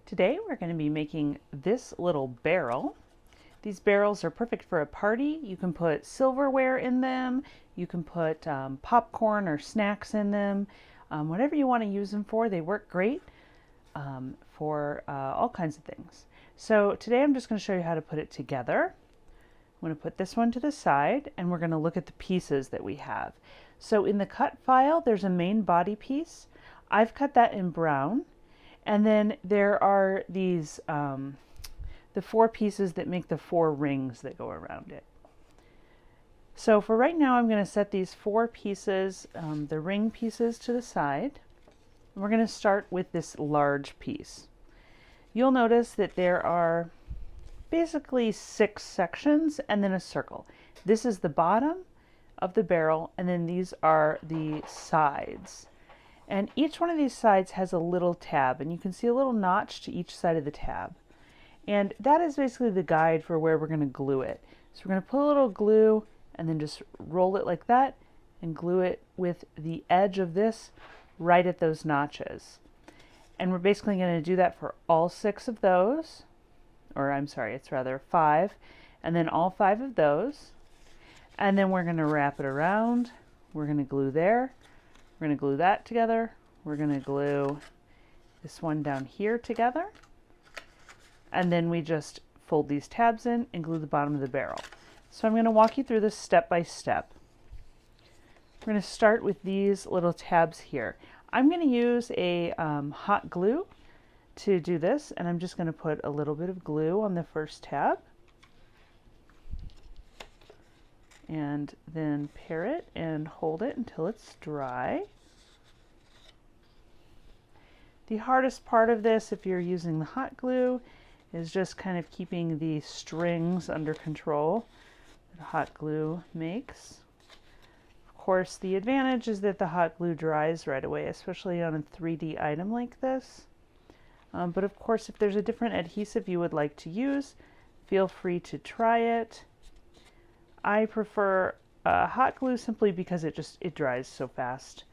Today we're going to be making this little barrel. These barrels are perfect for a party. You can put silverware in them, you can put popcorn or snacks in them, whatever you want to use them for. They work great for all kinds of things. So today I'm just going to show you how to put it together. I'm going to put this one to the side and we're going to look at the pieces that we have. So in the cut file there's a main body piece. I've cut that in brown. And then there are these, the four pieces that make the four rings that go around it. So for right now, I'm going to set these four pieces, the ring pieces, to the side. And we're going to start with this large piece. You'll notice that there are basically 6 sections and then a circle. This is the bottom of the barrel, and then these are the sides. And each one of these sides has a little tab, and you can see a little notch to each side of the tab. And that is basically the guide for where we're going to glue it. So we're going to put a little glue and then just roll it like that and glue it with the edge of this right at those notches. And we're basically going to do that for all 6 of those, or I'm sorry, it's rather 5, and then all 5 of those. And then we're going to wrap it around. We're going to glue there. We're going to glue that together. We're going to glue this one down here together. And then we just fold these tabs in and glue the bottom of the barrel. So I'm going to walk you through this step by step. We're going to start with these little tabs here. I'm going to use a hot glue to do this, and I'm just going to put a little bit of glue on the first tab. And then pair it and hold it until it's dry. The hardest part of this, if you're using the hot glue, is just kind of keeping the strings under control that hot glue makes. Of course, the advantage is that the hot glue dries right away, especially on a 3D item like this. But of course, if there's a different adhesive you would like to use, feel free to try it. I prefer hot glue simply because it dries so fast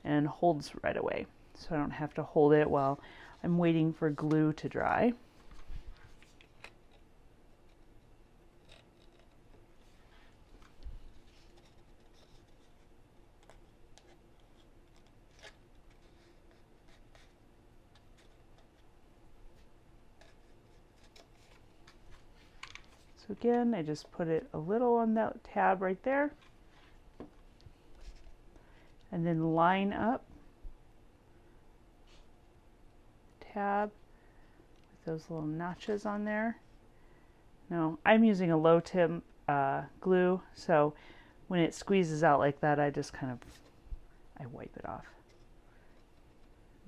and holds right away. So I don't have to hold it while I'm waiting for glue to dry. So again, I just put it a little on that tab right there, and then line up the tab with those little notches on there. Now, I'm using a low temp glue, so when it squeezes out like that, I just kind of, I wipe it off.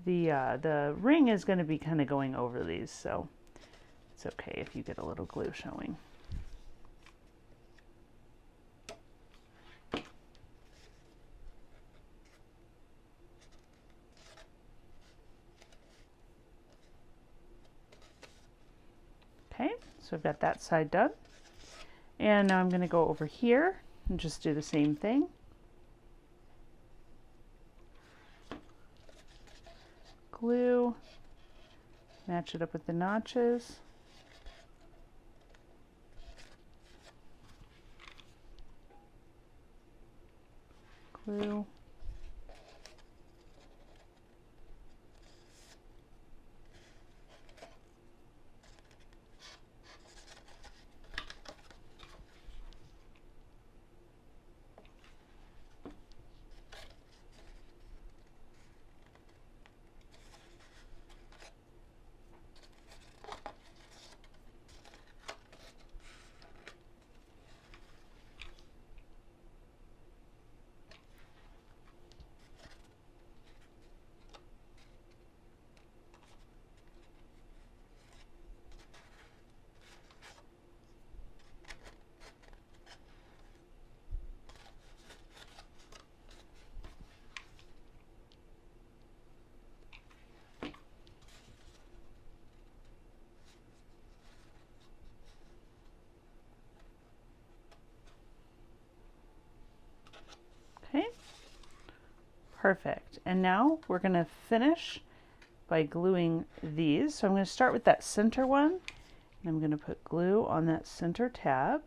The ring is going to be kind of going over these, so it's okay if you get a little glue showing. Okay, so I've got that side done. And now I'm going to go over here and just do the same thing. Glue, match it up with the notches. Glue. Okay, perfect. And now we're going to finish by gluing these. So I'm going to start with that center one, and I'm going to put glue on that center tab.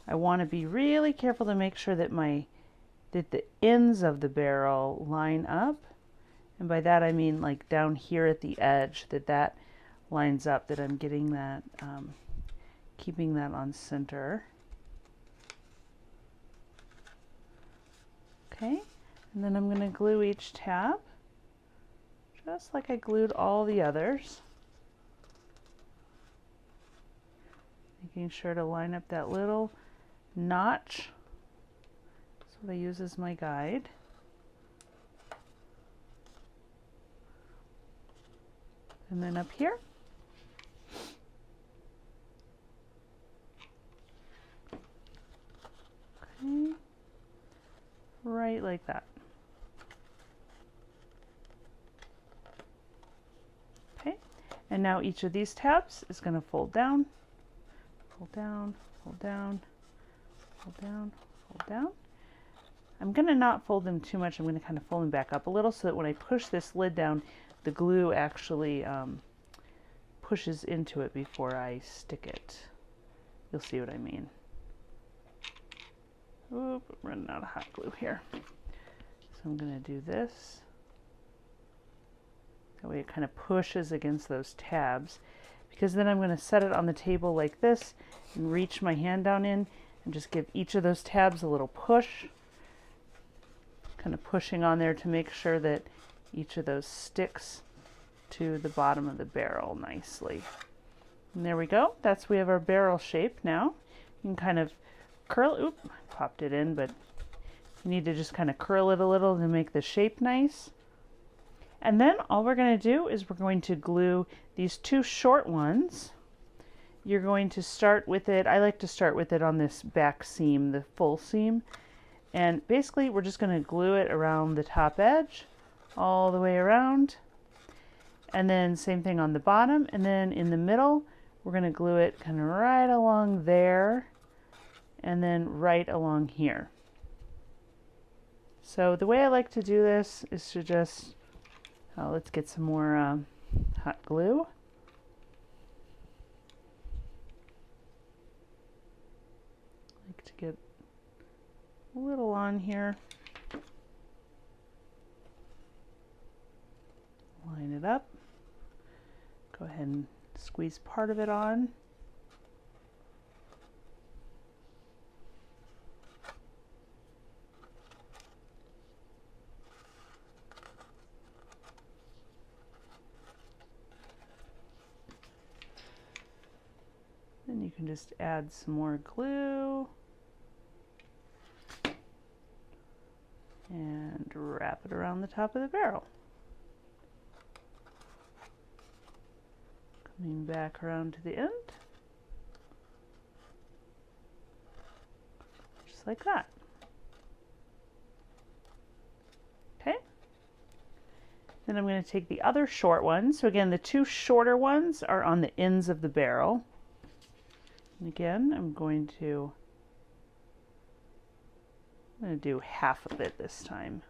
I want to be really careful to make sure that the ends of the barrel line up. And by that I mean like down here at the edge, that lines up, that I'm getting that, keeping that on center. Okay, and then I'm going to glue each tab, just like I glued all the others. Making sure to line up that little notch. That's what I use as my guide. And then up here. Okay. Right like that. Okay. And now each of these tabs is going to fold down, fold down, fold down, fold down, fold down. I'm going to not fold them too much. I'm going to kind of fold them back up a little so that when I push this lid down, the glue actually pushes into it before I stick it. You'll see what I mean. Oop, I'm running out of hot glue here. So I'm going to do this. That way it kind of pushes against those tabs, because then I'm going to set it on the table like this and reach my hand down in and just give each of those tabs a little push. Kind of pushing on there to make sure that each of those sticks to the bottom of the barrel nicely. And there we go. We have our barrel shape now. You can kind of curl, oop, popped it in, but you need to just kind of curl it a little to make the shape nice. And then all we're going to do is we're going to glue these two short ones. You're going to start with it, I like to start with it on this back seam, the full seam. And basically we're just going to glue it around the top edge, all the way around. And then same thing on the bottom. And then in the middle, we're going to glue it kind of right along there and then right along here. So the way I like to do this is to just, let's get some more hot glue. I like to get a little on here. Line it up. Go ahead and squeeze part of it on. Then you can just add some more glue and wrap it around the top of the barrel. Coming back around to the end, just like that. Okay. Then I'm going to take the other short ones. So again, the two shorter ones are on the ends of the barrel. And again, I'm going to do half of it this time.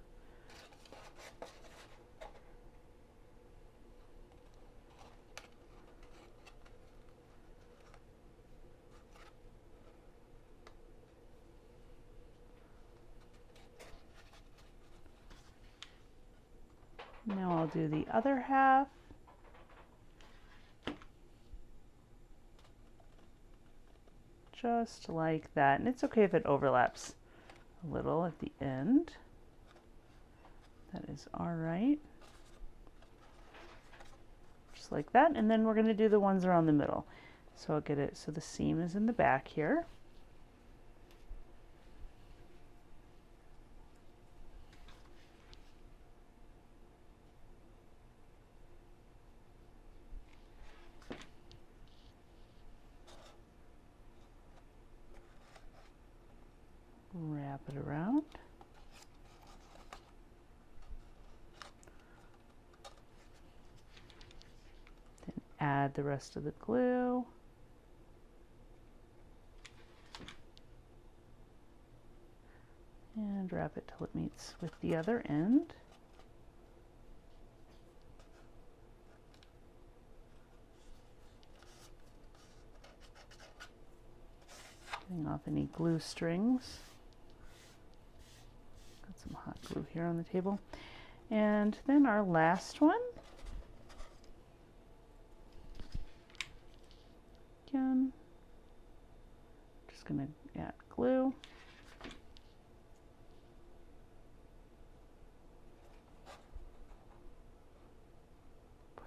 Now I'll do the other half. Just like that. And it's okay if it overlaps a little at the end. That is all right. Just like that. And then we're going to do the ones around the middle. So I'll get it so the seam is in the back here. Wrap it around. Then add the rest of the glue. And wrap it till it meets with the other end. Cutting off any glue strings. Got some hot glue here on the table. And then our last one. Again, just going to add glue.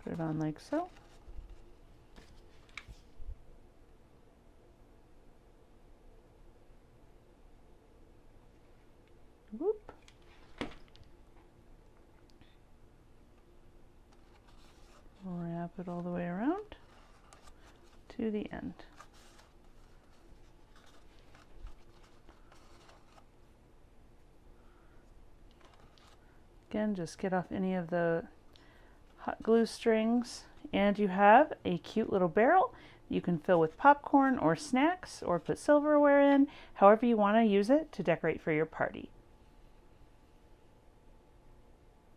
Put it on like so. Whoop. Wrap it all the way around to the end. Again, just get off any of the hot glue strings, and you have a cute little barrel you can fill with popcorn or snacks or put silverware in, however you want to use it to decorate for your party.